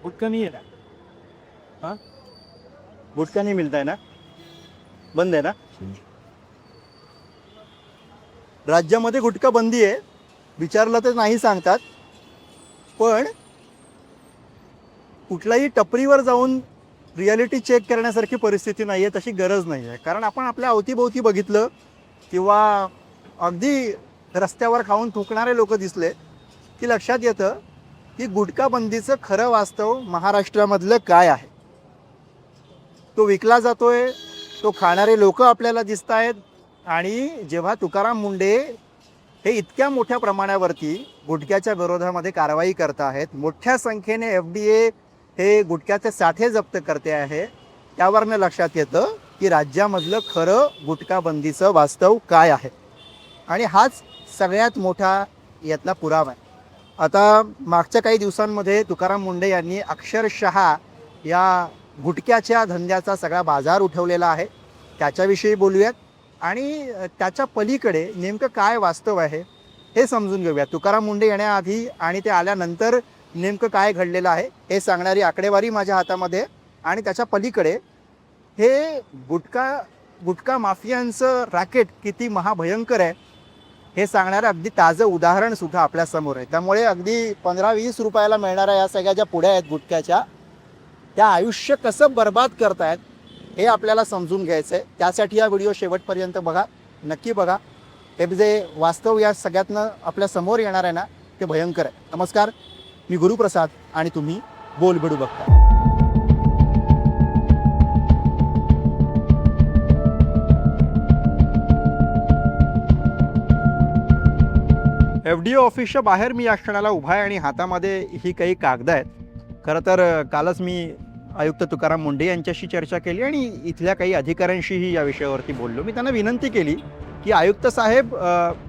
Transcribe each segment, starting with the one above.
गुटखा नहीं है ना? हाँ, गुटखा नहीं मिलता है ना? बंद है ना? राज्यामध्ये गुटखा बंदी आहे. विचारलं तर नाही सांगतात. पण कुठल्याही टपरीवर जाऊन रियालिटी चेक करण्यासारखी परिस्थिती नाही आहे, तशी गरज नाही आहे. कारण आपण आपल्या अवतीभोवती बघितलं किंवा अगदी रस्त्यावर खाऊन थुंकणारे लोक दिसले की लक्षात येतं की गुटखा बंदीचं खरं वास्तव महाराष्ट्रामधलं काय आहे. तो विकला जातोय, तो खाणारे लोक आपल्याला दिसत आहेत. आणि जेव्हा तुकाराम मुंडे हे इतक्या मोठ्या प्रमाणावरती गुटख्याच्या विरोधामध्ये कारवाई करत आहेत, मोठ्या संख्येने FDA हे गुटख्याचे साठे जप्त करते आहे, त्यावरनं लक्षात येतं की राज्यामधलं खरं गुटखा बंदीचं वास्तव काय आहे. आणि हाच सगळ्यात मोठा यातला पुरावा आहे. आता मागच्या काही दिवसांमध्ये तुकाराम मुंडे यांनी अक्षरशः या गुटख्याच्या धंद्याचा सगळा बाजार उठवलेला आहे. त्याच्याविषयी बोलूयात आणि त्याच्या पलीकडे नेमकं काय वास्तव आहे हे समजून घेऊया. तुकाराम मुंडे येण्याआधी आणि ते आल्यानंतर नेमकं काय घडलेलं आहे हे सांगणारी आकडेवारी माझ्या हातामध्ये. आणि त्याच्या पलीकडे हे गुटखा माफियांचं रॅकेट किती महाभयंकर आहे हे सांगणारं अगदी ताजं उदाहरणसुद्धा आपल्यासमोर आहे. त्यामुळे अगदी 15-20 रुपयाला मिळणाऱ्या या सगळ्या ज्या पुड्या आहेत गुटख्याच्या, त्या आयुष्य कसं बर्बाद करतायत हे आपल्याला समजून घ्यायचं आहे. त्यासाठी हा व्हिडिओ शेवटपर्यंत बघा, नक्की बघा. हे जे वास्तव या सगळ्यातनं आपल्या समोर येणार आहे ना, ते भयंकर आहे. नमस्कार, मी गुरुप्रसाद आणि तुम्ही बोलबडू बघता. FDO ऑफिसच्या बाहेर मी या क्षणाला उभा आहे आणि हातामध्ये ही काही कागद आहेत. खरं तर कालच मी आयुक्त तुकाराम मुंडे यांच्याशी चर्चा केली आणि इथल्या काही अधिकाऱ्यांशीही या विषयावरती बोललो. मी त्यांना विनंती केली की आयुक्त साहेब,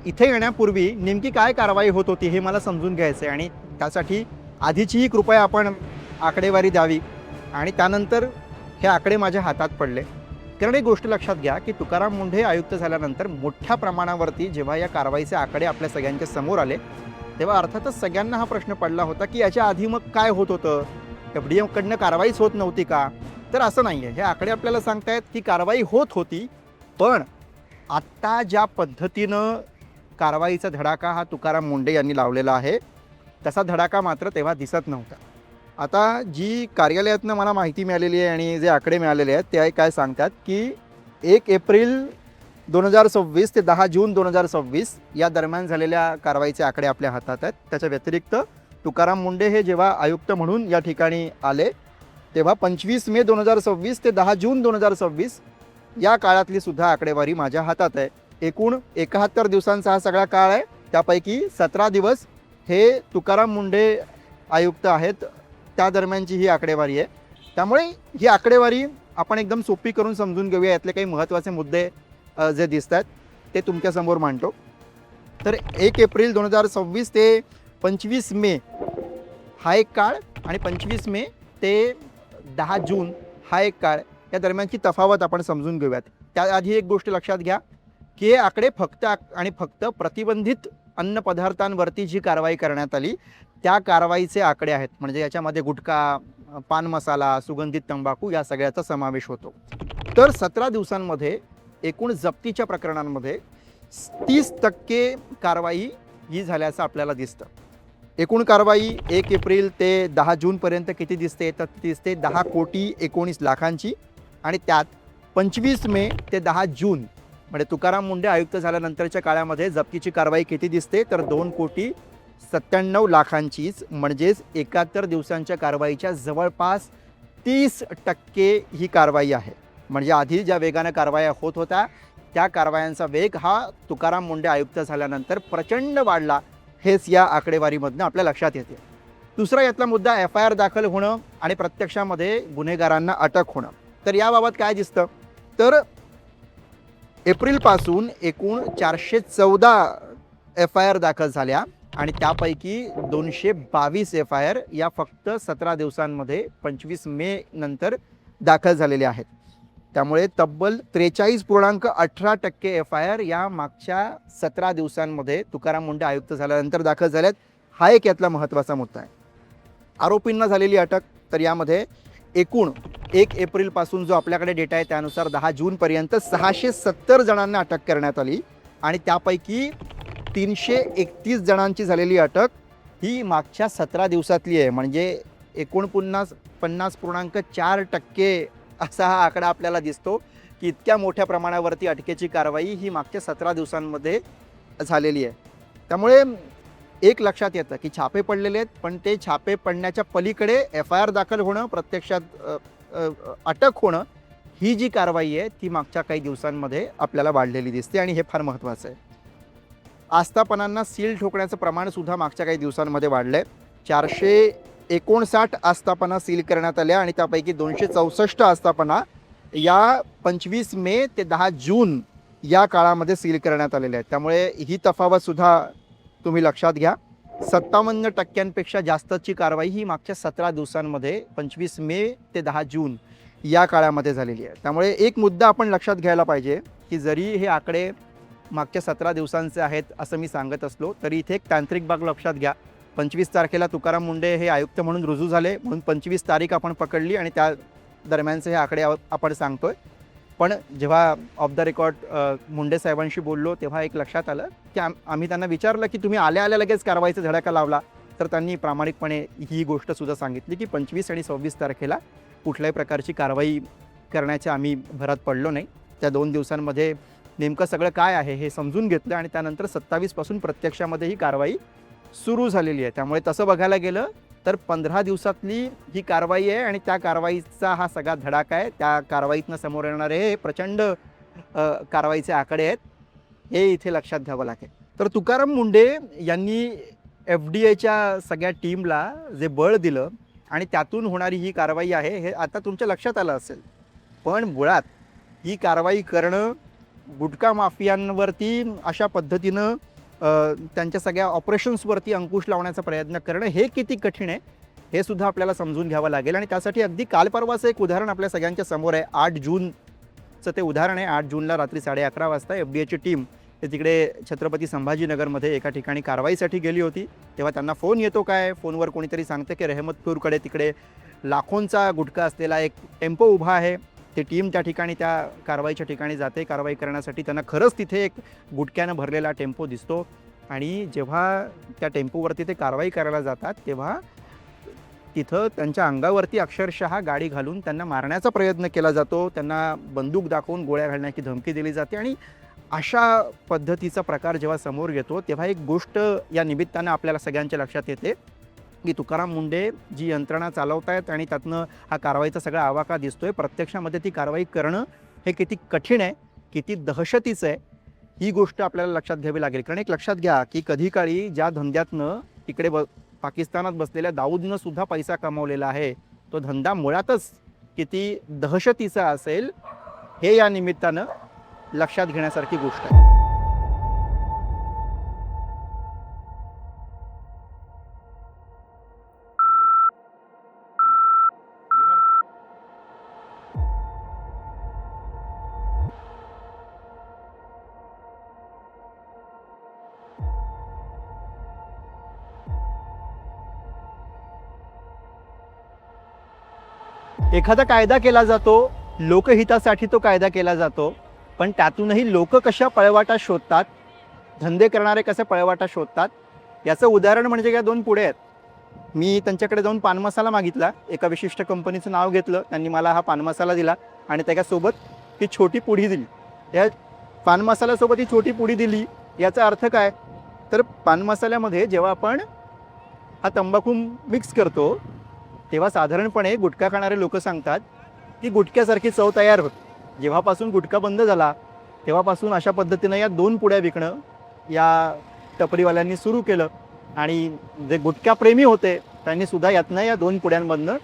इथे येण्यापूर्वी नेमकी काय कारवाई होत होती हे मला समजून घ्यायचं आहे आणि त्यासाठी आधीचीही कृपया आपण आकडेवारी द्यावी. आणि त्यानंतर हे आकडे माझ्या हातात पडले. कारण एक गोष्ट लक्षात घ्या की तुकाराम मुंडे आयुक्त झाल्यानंतर मोठ्या प्रमाणावरती जेव्हा या कारवाईचे आकडे आपल्या सगळ्यांच्या समोर आले, तेव्हा अर्थातच सगळ्यांना हा प्रश्न पडला होता की याच्या आधी मग काय होत होतं, FDOकडनं कारवाईच होत नव्हती का? तर असं नाही आहे. हे आकडे आपल्याला सांगतायत की कारवाई होत होती, पण आत्ता ज्या पद्धतीनं कारवाईचा धडाका हा तुकाराम मुंडे यांनी लावलेला आहे, तसा धडाका मात्र तेव्हा दिसत नव्हता. आता जी कार्यालयातनं मला माहिती मिळालेली आहे आणि जे आकडे मिळालेले आहेत ते काय सांगतात की 1 एप्रिल 2026 ते 10 जून 2026 या दरम्यान झालेल्या कारवाईचे आकडे आपल्या हातात आहेत. त्याच्या व्यतिरिक्त तुकाराम मुंडे हे जेव्हा आयुक्त म्हणून या ठिकाणी आले, तेव्हा 25 मे 2026 ते 10 जून 2026 या काळातली सुद्धा आकडेवारी माझ्या हातात आहे. एकूण 71 दिवसांचा हा सगळा काळ आहे. त्यापैकी 17 दिवस हे तुकाराम मुंडे आयुक्त आहेत, त्या दरम्यानची ही आकडेवारी आहे. त्यामुळे ही आकडेवारी आपण एकदम सोपी करून समजून घेऊया. यातले काही महत्त्वाचे मुद्दे जे दिसत आहेत ते तुमच्यासमोर मांडतो. तर 1 एप्रिल 2026 ते 25 मे हा एक काळ आणि 25 मे ते 10 जून हा एक काळ, या दरम्यानची तफावत आपण समजून घेऊयात. त्याआधी एक गोष्ट लक्षात घ्या की हे आकडे फक्त आणि फक्त प्रतिबंधित अन्नपदार्थांवरती जी कारवाई करण्यात आली त्या कारवाईचे आकडे आहेत. म्हणजे याच्यामध्ये गुटखा, पान मसाला, सुगंधित तंबाखू या सगळ्याचा समावेश होतो. तर 17 दिवसांमध्ये एकूण जप्तीच्या प्रकरणांमध्ये 30% कारवाई ही झाल्याचं आपल्याला दिसतं. एकूण कारवाई 1 एप्रिल ते 10 जूनपर्यंत किती दिसते, तर ती दिसते 10,19,00,000ची. आणि त्यात 25 मे ते 10 जून म्हणजे तुकाराम मुंडे आयुक्त झाल्यानंतरच्या काळामध्ये जप्तीची कारवाई किती दिसते, तर 2,97,00,000चीच. म्हणजेच 71 दिवसांच्या कारवाईच्या जवळपास 30% ही कारवाई आहे. म्हणजे आधी ज्या वेगानं कारवाया होत होत्या त्या कारवायांचा वेग हा तुकाराम मुंडे आयुक्त झाल्यानंतर प्रचंड वाढला, हेच या आकडेवारीमधनं आपल्या लक्षात येते. दुसरा यातला मुद्दा FIR दाखल होणं आणि प्रत्यक्षामध्ये गुन्हेगारांना अटक होणं. तर याबाबत काय दिसतं, तर एप्रिलपासून एकूण 414 FIR दाखल झाल्या आणि त्यापैकी 222 FIR या फक्त 17 दिवसांमध्ये 25 मे नंतर दाखल झालेले आहेत. त्यामुळे तब्बल 43.18% FIR या मागच्या 17 दिवसांमध्ये तुकाराम मुंडे आयुक्त झाल्यानंतर दाखल झाल्यात. हा एक यातला महत्त्वाचा मुद्दा आहे. आरोपींना झालेली अटक, तर यामध्ये एकूण 1 एप्रिलपासून जो आपल्याकडे डेटा आहे त्यानुसार 10 जूनपर्यंत 670 जणांना अटक करण्यात आली आणि त्यापैकी 331 जणांची झालेली अटक ही मागच्या 17 दिवसातली आहे. म्हणजे 49.4% असा हा आकडा आपल्याला दिसतो की इतक्या मोठ्या प्रमाणावरती अटकेची कारवाई ही मागच्या 17 दिवसांमध्ये झालेली आहे. त्यामुळे एक लक्षात येतं की छापे पडलेले आहेत, पण ते छापे पडण्याच्या पलीकडे FIR दाखल होणं, प्रत्यक्षात अटक होणं, ही जी कारवाई आहे ती मागच्या काही दिवसांमध्ये आपल्याला वाढलेली दिसते आणि हे फार महत्त्वाचं आहे. आस्थापनांना सील ठोकण्याचं प्रमाण सुद्धा मागच्या काही दिवसांमध्ये वाढलं आहे. 459 आस्थापना सील करण्यात आल्या आणि त्यापैकी 264 आस्थापना या 25 मे ते 10 जून या काळामध्ये सील करण्यात आलेल्या आहेत. त्यामुळे ही तफावतसुद्धा तुम्ही लक्षात घ्या. 57% जास्तची कारवाई ही मागच्या 17 दिवसांमध्ये 25 मे ते 10 जून या काळामध्ये झालेली आहे. त्यामुळे एक मुद्दा आपण लक्षात घ्यायला पाहिजे की जरी हे आकडे मागच्या 17 दिवसांचे आहेत असं मी सांगत असलो तरी इथे एक तांत्रिक बाब लक्षात घ्या. 25 तारखेला तुकाराम मुंडे हे आयुक्त म्हणून रुजू झाले, म्हणून 25 तारीख आपण पकडली आणि त्या दरम्यानचे हे आकडे आपण सांगतोय. पण जेव्हा ऑफ द रेकॉर्ड मुंडे साहेबांशी बोललो तेव्हा एक लक्षात आलं की आम्ही त्यांना विचारलं की तुम्ही आल्या लगेच कारवाईचा धडाका लावला, तर त्यांनी प्रामाणिकपणे ही गोष्टसुद्धा सांगितली की 25 आणि 26 तारखेला कुठल्याही प्रकारची कारवाई करण्याच्या आम्ही भरात पडलो नाही. त्या 2 दिवसांमध्ये नेमकं सगळं काय आहे हे समजून घेतलं आणि त्यानंतर 27पासून प्रत्यक्षामध्ये ही कारवाई सुरू झालेली आहे. त्यामुळे तसं बघायला गेलं तर 15 दिवसातली ही कारवाई आहे आणि त्या कारवाईचा हा सगळा धडाका आहे. त्या कारवाईतनं समोर येणारे हे प्रचंड कारवाईचे आकडे आहेत, हे इथे लक्षात घ्यावं लागेल. तर तुकाराम मुंडे यांनी FDAच्या सगळ्या टीमला जे बळ दिलं आणि त्यातून होणारी ही कारवाई आहे हे आता तुमच्या लक्षात आलं असेल. पण मुळात ही कारवाई करणं, गुटखा माफियांवरती अशा पद्धतीनं त्यांच्या सगळ्या ऑपरेशन्सवरती अंकुश लावण्याचा प्रयत्न करणं हे किती कठीण आहे हे सुद्धा आपल्याला समजून घ्यावं लागेल. आणि त्यासाठी अगदी काल परवाचं एक उदाहरण आपल्या सगळ्यांच्या समोर आहे. 8 जूनचं ते उदाहरण आहे. 8 जूनला रात्री 11:30 वाजता FDAची टीम ते तिकडे छत्रपती संभाजीनगरमध्ये एका ठिकाणी कारवाईसाठी गेली होती. तेव्हा त्यांना फोन येतो काय, फोनवर कोणीतरी सांगतं की रहमतपूरकडे तिकडे लाखोंचा गुटखा असलेला एक टेम्पो उभा आहे. ते टीम त्या ठिकाणी त्या कारवाईच्या ठिकाणी जाते. कारवाई करण्यासाठी त्यांना खरंच तिथे एक गुटख्यानं भरलेला टेम्पो दिसतो आणि जेव्हा त्या टेम्पोवरती ते कारवाई करायला जातात तेव्हा तिथं त्यांच्या अंगावरती अक्षरशः गाडी घालून त्यांना मारण्याचा प्रयत्न केला जातो. त्यांना बंदूक दाखवून गोळ्या घालण्याची धमकी दिली जाते. आणि अशा पद्धतीचा प्रकार जेव्हा समोर येतो तेव्हा एक गोष्ट या निमित्तानं आपल्याला सगळ्यांच्या लक्षात येते की तुकाराम मुंडे जी यंत्रणा चालवत आहेत आणि त्यातनं हा कारवाईचा सगळा आवाका दिसतोय, प्रत्यक्षामध्ये ती कारवाई करणं हे किती कठीण आहे, किती दहशतीचं आहे, ही गोष्ट आपल्याला लक्षात घ्यावी लागेल. कारण एक लक्षात घ्या की कधी काळी ज्या धंद्यातनं तिकडे पाकिस्तानात बसलेल्या दाऊदनं सुद्धा पैसा कमावलेला आहे, तो धंदा मुळातच किती दहशतीचा असेल हे या निमित्तानं लक्षात घेण्यासारखी गोष्ट आहे. एखादा कायदा केला जातो, लोकहितासाठी तो कायदा केला जातो, पण त्यातूनही लोक कशा पळवाटा शोधतात, धंदे करणारे कसे पळवाटा शोधतात, याचं उदाहरण म्हणजे या 2 पुढे आहेत. मी त्यांच्याकडे जाऊन पान मसाला मागितला, एका विशिष्ट कंपनीचं नाव घेतलं, त्यांनी मला हा पान मसाला दिला आणि त्याच्यासोबत ही छोटी पुडी दिली. या पान मसाल्यासोबत ही छोटी पुडी दिली याचा अर्थ काय, तर पान मसाल्यामध्ये जेव्हा आपण हा तंबाखू मिक्स करतो तेव्हा साधारणपणे गुटखा खाणारे लोक सांगतात की गुटख्यासारखी चव तयार होते. जेव्हापासून गुटखा बंद झाला तेव्हापासून अशा पद्धतीनं या 2 पुड्या विकणं या टपरीवाल्यांनी सुरू केलं आणि जे गुटखाप्रेमी होते त्यांनी सुद्धा यातनं या 2 पुड्यांमधनं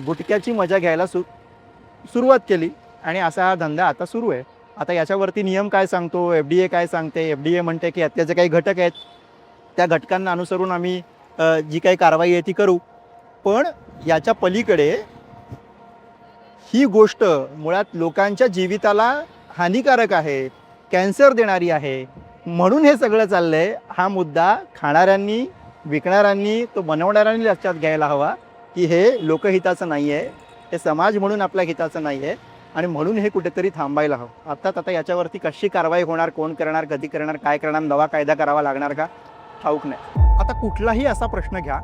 गुटख्याची मजा घ्यायला सुरुवात केली आणि असा हा धंदा आता सुरू आहे. आता याच्यावरती नियम काय सांगतो, FDA काय सांगते, FDA म्हणते की यातले जे काही घटक आहेत त्या घटकांना अनुसरून आम्ही जी काही कारवाई आहे ती करू. पण याच्या पलीकडे ही गोष्ट मुळात लोकांच्या जीविताला हानिकारक आहे, कॅन्सर देणारी आहे, म्हणून हे सगळं चाललंय. हा मुद्दा खाणाऱ्यांनी, विकणाऱ्यांनी, तो बनवणाऱ्यांनी लक्षात घ्यायला हवा की हे लोकहिताचं नाही आहे, हे समाज म्हणून आपल्या हिताचं नाही आहे आणि म्हणून हे कुठेतरी थांबायला हवं. अर्थात आता याच्यावरती कशी कारवाई होणार, कोण करणार, कधी करणार, काय करणार, नवा कायदा करावा लागणार का ठाऊक नाही. आता कुठलाही असा प्रश्न घ्या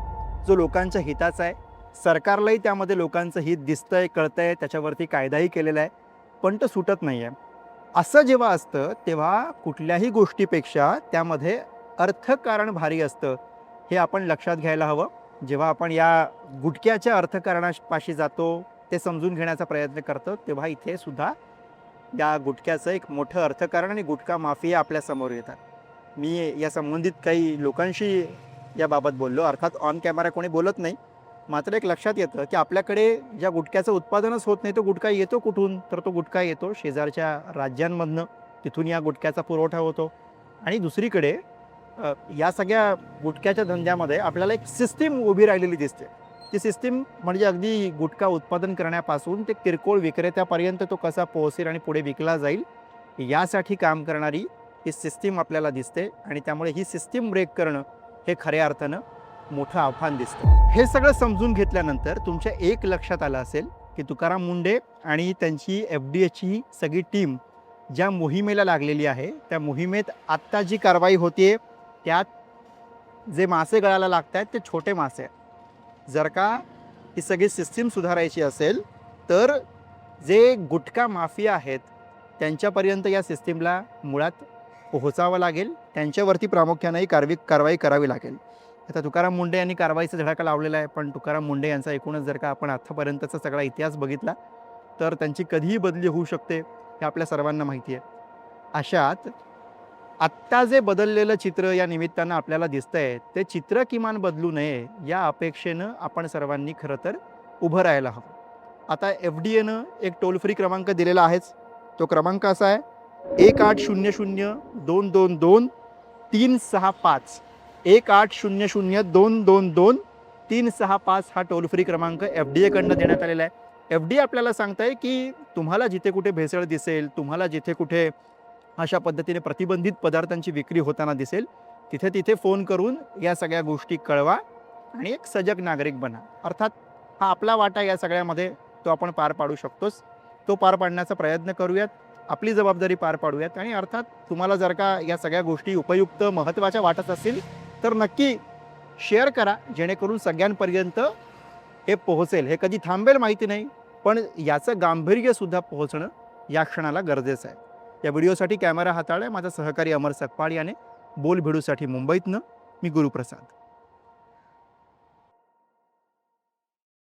जो लोकांच्या हिताचा आहे, सरकारलाही त्यामध्ये लोकांचं हित दिसतंय, कळतंय, त्याच्यावरती कायदाही केलेला आहे, पण तो सुटत नाही आहे. असं जेव्हा असतं तेव्हा कुठल्याही गोष्टीपेक्षा त्यामध्ये अर्थकारण भारी असतं, हे आपण लक्षात घ्यायला हवं. जेव्हा आपण या गुटख्याच्या अर्थकारणापाशी जातो, ते समजून घेण्याचा प्रयत्न करतो, तेव्हा इथे सुद्धा या गुटख्याचं एक मोठं अर्थकारण आणि गुटखा माफिया आपल्यासमोर येतात. मी या संबंधित काही लोकांशी याबाबत बोललो. अर्थात ऑन कॅमेरा कोणी बोलत नाही. मात्र एक लक्षात येतं की आपल्याकडे ज्या गुटख्याचं उत्पादनच होत नाही, तो गुटखा येतो कुठून? तर तो गुटखा येतो शेजारच्या राज्यांमधनं, तिथून या गुटख्याचा पुरवठा होतो. आणि दुसरीकडे या सगळ्या गुटख्याच्या धंद्यामध्ये आपल्याला एक सिस्टीम उभी राहिलेली दिसते. ती सिस्टीम म्हणजे अगदी गुटखा उत्पादन करण्यापासून ते किरकोळ विक्रेत्यापर्यंत तो कसा पोहोचेल आणि पुढे विकला जाईल, यासाठी काम करणारी ही सिस्टीम आपल्याला दिसते. आणि त्यामुळे ही सिस्टीम ब्रेक करणं हे खऱ्या अर्थानं मोठं आव्हान दिसतं. हे सगळं समजून घेतल्यानंतर तुमच्या एक लक्षात आलं असेल की तुकाराम मुंढे आणि त्यांची FDAची सगळी टीम ज्या मोहिमेला लागलेली आहे, त्या मोहिमेत आत्ता जी कारवाई होते त्यात जे मासे गळाला लागत आहेत ते छोटे मासे आहेत. जर का ही सगळी सिस्टीम सुधारायची असेल तर जे गुटखा माफिया आहेत त्यांच्यापर्यंत या सिस्टीमला मुळात पोहोचावं लागेल, त्यांच्यावरती प्रामुख्यानेही कारवाई करावी लागेल. आता तुकाराम मुंढे यांनी कारवाईचा धडाका लावलेला आहे, पण तुकाराम मुंढे यांचा एकूणच जर का आपण आत्तापर्यंतचा सगळा इतिहास बघितला तर त्यांची कधीही बदली होऊ शकते, हे आपल्या सर्वांना माहिती आहे. अशात आत्ता जे बदललेलं चित्र या निमित्तानं आपल्याला दिसतंय, ते चित्र किमान बदलू नये या अपेक्षेनं आपण सर्वांनी खरं तर उभं राहायला हवं. आता FDAनं एक टोल फ्री क्रमांक दिलेला आहेच. तो क्रमांक असा आहे 1800-222-365. 1800-222-365 हा टोल फ्री क्रमांक FDA कडनं देण्यात आलेला आहे. FDA आपल्याला सांगताय की तुम्हाला जिथे कुठे भेसळ दिसेल, तुम्हाला जिथे कुठे अशा पद्धतीने प्रतिबंधित पदार्थांची विक्री होताना दिसेल, तिथे तिथे फोन करून या सगळ्या गोष्टी कळवा आणि एक सजग नागरिक बना. अर्थात हा आपला वाटा या सगळ्यामध्ये, तो आपण पार पाडू शकतोच. तो पार पाडण्याचा प्रयत्न करूयात, आपली जबाबदारी पार पाडूयात. आणि अर्थात तुम्हाला जर का या सगळ्या गोष्टी उपयुक्त, महत्त्वाच्या वाटत असतील तर नक्की शेअर करा, जेणेकरून सगळ्यांपर्यंत हे पोहोचेल. हे कधी थांबेल माहिती नाही, पण याचं गांभीर्यसुद्धा पोहोचणं या क्षणाला गरजेचं आहे. या व्हिडिओसाठी कॅमेरा हाताळलाय माझा सहकारी अमर सकपाळ याने. बोल भिडूसाठी मुंबईतनं मी गुरुप्रसाद.